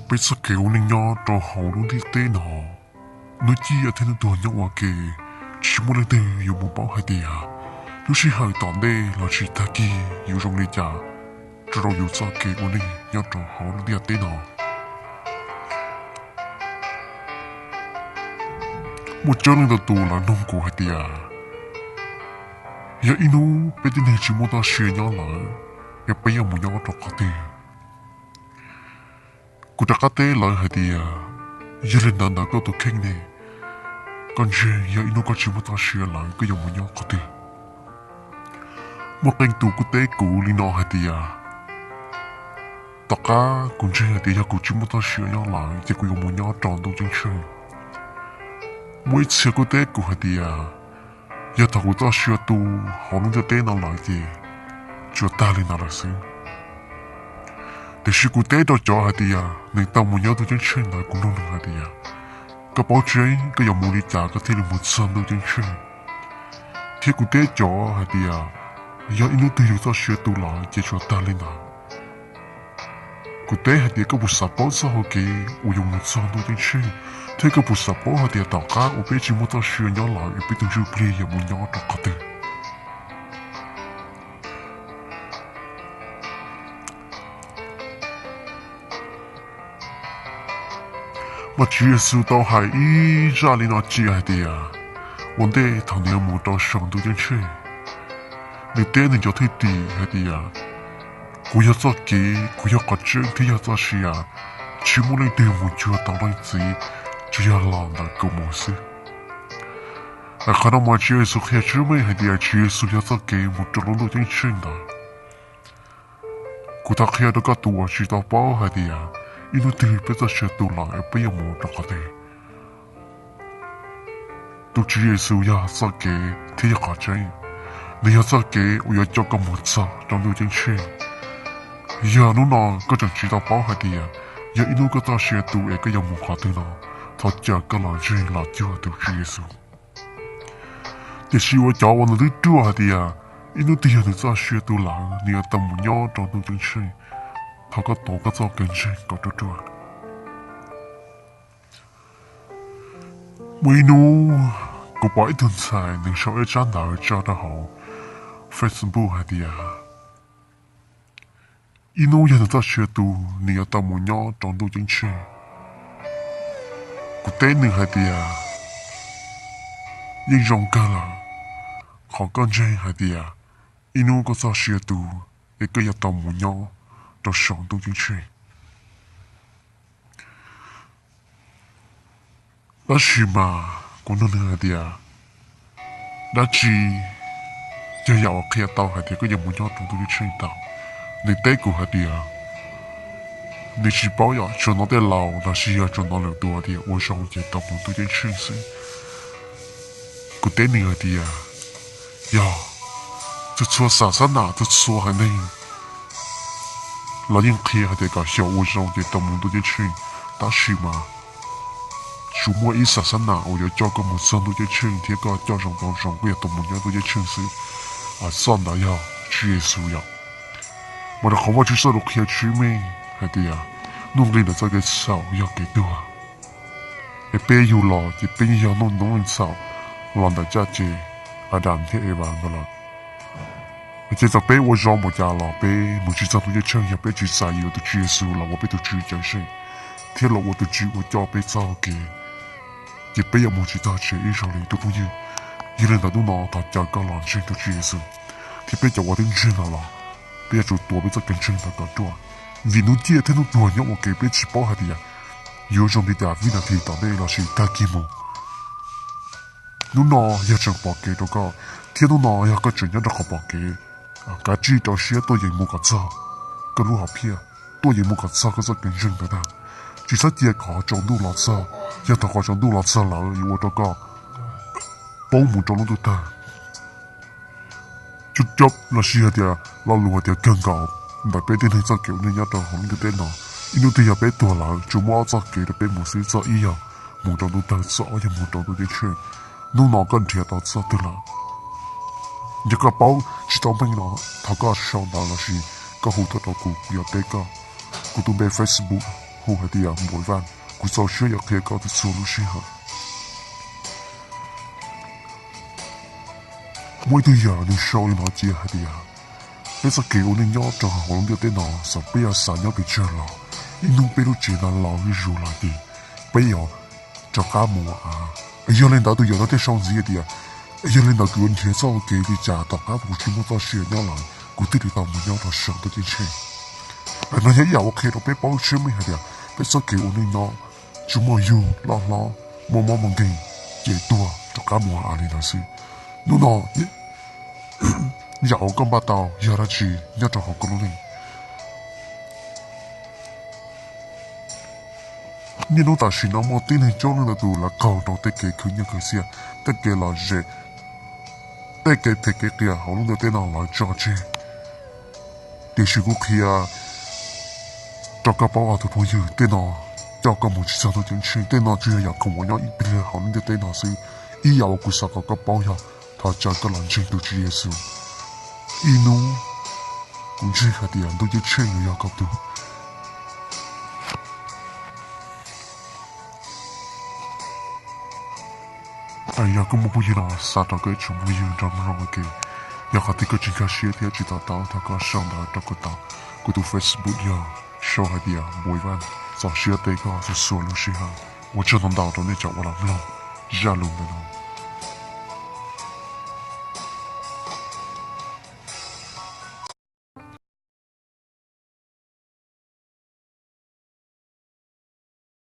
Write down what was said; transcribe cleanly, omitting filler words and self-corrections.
bây giờ kêu nên nhau cho họ luôn đi tên họ nói chi ở thế nó tuổi nhau mà kì chỉ muốn lấy tiền dùng một bao hai tiền lúc khi hỏi tòn đây là chỉ ta kia dùng trong này trả cho rồi dùng sao kì của này nhau cho họ luôn đi tên họ một chỗ lên tù là nông của hai tiền giờ inu bây giờ này chỉ muốn ta share nhau lại giờ bây giờ muốn nhau cho cả tiềnกูจะกัดเตะเลยฮะดีอ่ะยันเล่นนานๆก็ตัวแข็งเนี่ยก่อนเชียร์อินุก็ชิมตาเชียร์หลังก็ยังไม่ยอมกัดเตะมาเป็นตัวกูเตะกูลีนอฮะดีอ่ะตอกะกูเชียร์ดีอ่ะกูชิมตาเชียร์ยังหลังจะกูยังไม่ยอมจอนตัวจริงเชียร์มวยเชียร์กูเตะกูฮะดีอ่ะอย่าถ้ากูตาเชียร์ตัวเขาต้องจะเตะนานหลายเดียจะตายเลยนานละสิแต่ชีกูเตะตัวจ่อฮะดีอ่ะในตามุนยอตัวจริงเชียร์ไหนกูรู้หนึ่งฮะดีอ่ะก็ป้อเจก็ยังมูลิจ่าก็ที่เราหมดซ้ำตัวจริงเชียร์ที่กูเตะจ่อฮะดีอ่ะอย่าอินุตัวอยู่ตัวเชียร์ตัวหลังจะชัวตายเลยนะกูเตะฮะดีก็บุษบป้อซะฮะกีอุยงหมดซ้ำตัวจริงเชียร์ที่ก็บุษบป้อฮะดีต่อก้าอุเปจิมุตัวเชียร์ย้อนหลังอุเปตัวจูเพลียมุนยอตัวกัดเตะมาเชื่อสุดต่อให้อีจาลินาจีไอเดียวันเดย์ทางเดียวมูต่อช่องดูจังเช่ในเต้นจะที่ดีไอเดียกูอยากจะเก๋กูอยากกอดเจ้าที่อยากจะเชียชิมุเลยเดียวมูจัวต่อเลยจีจะอยากลองได้กูมูสิแต่ขณะมาเชื่อสุขแค่ชื่อไม่ไอเดียเชื่อสุดอยากจะเก๋มูจะรู้ดูจังเช่นะกูทักแค่ตัวก็ตัวชีต่อป้อไอเดียอินุตีเป็นจะเชื่อตัวหลังไปยังมูนักเตะตัวจีเอสุยาสักเกที่อยากใจนี่ยาสักเกอุยจะก็หมดซะจนดูจริงเชื่อยานุนอก็จะจีตาป้าหาดียาอินุก็ต้องเชื่อตัวเองก็ยังมูขาตัวนะถ้าจะก็หลังจีหลังจัวตัวจีเอสุแต่ชีวะจ้าวันนี้ตัวหาดียอินุตีนึกจะเชื่อตัวหลังนี่ยาตั้งมุนยอจนดูจริงเชื่อ他个多个做跟谁搞着做，每努个摆顿菜能少一张哪教得好 ，Facebook 还的呀，一努也能在学读，你要到木鸟长度进去，个带能还的呀，应用干了，好干脆还的呀，一努个在学读，一个要到木鸟。到上都进去，那是嘛？我弄那个啊，那是就要开刀还得个也没要动都去刀，你带过还得啊？你是包呀？就拿点老，那是要就拿了多的，我上节到门都进去噻，我带你还得啊？呀，这错啥啥哪？这错还能？老人开还得个小屋上就到门都进去，但是嘛，周末一啥啥哪，我要叫个门上都进去，贴个叫上当上，我要到门家都进去噻，啊，算了呀，去耶稣呀，我的好话就说了开去咩，还得呀，弄里了这个草要给多，一边有老，一边要弄草，让大家接，啊，当天一晚个了。这就被我让我家了，被我去找到一场也被去晒有的结束了，我被都去讲谁，贴了我的剧我叫被找给，也被我去找谁一上来都不有，一人到都拿他家个狼人都结束，贴被叫我顶真了，被就多被这跟真的个多，vì nó chia thế nó đùa nhau một cái被chỉ bảo hạt đi à, yêu trong đi đạp vì là thì tao đây là sự ta kim mù, nó nọ giờ chẳng bỏ cái đó có, thiên nó nọ giờ có chuyện nhớ được họ bỏ cái cả chỉ cho xe tôi dành một cái sao cái lúa học kia tôi dành một cái sao cái rất kinh doanh đó ta chỉ sát chia khó trong đủ lọt sao giờ ta khó trong đủ lọt sao là yêu đó có bao một trong nó ta chút chốc là xe thì là lúa thì càng cao đại bé tên hay sao kiểu nên nhớ trong không được tên nào inu thì bé tuổi là chú mua sao kiểu để bé một số sao ý à một trong nó ta sao giờ một trong nó đi chơi nó nào cần thiệt đó sao tức là những cái bao chỉ tao mình nó thằng cái sau đó là gì cái hồ thợ đó cũng có tế cái cũng tụi bé Facebook 好係啲啊，每晚佢就需要佢搞啲 solution 嚇。每對人你少年我知係啲啊，你實幾年咗就係可能有啲嗱，實比較散咗俾著咯，你弄俾到住那老去做嚟啲，比如就家務啊，有領導都有啲雙子嘅啲啊，有領導叫人哋做嘅啲家當家務全部都需要咗嚟，佢哋哋當唔要到上到啲錢，那些有嘅都俾包出面係啲啊，俾實幾年咗，就冇有攞冇問題，也多就家務啊你那是，你嗱有咁把刀，有得住，一就好過你。你都但是那麼啲你將你度啦，搞到得嘅佢一佢先，得嘅來啫，得嘅得嘅啲啊，可能有啲人來做啫。電視股企啊，做個保亞嘅朋友，啲人做個冇錢到點錢，啲人主要有同我有一邊嘅可能有啲人是，以後佢實個保亞，他做個冷靜都主耶穌。Inu, kunci hati yang tu je ceng ya kau tu. Ayah aku mau punya nak satu ke cuma yang dalam orang ke. Ya hati kau jika share dia cerita tahu tak kau sang dah tak kau tahu. Kau tu Facebook ya show hati ya bukan. So share dia kau sesuatu sih ha. 我只能到到你叫我了，不了，热路的了。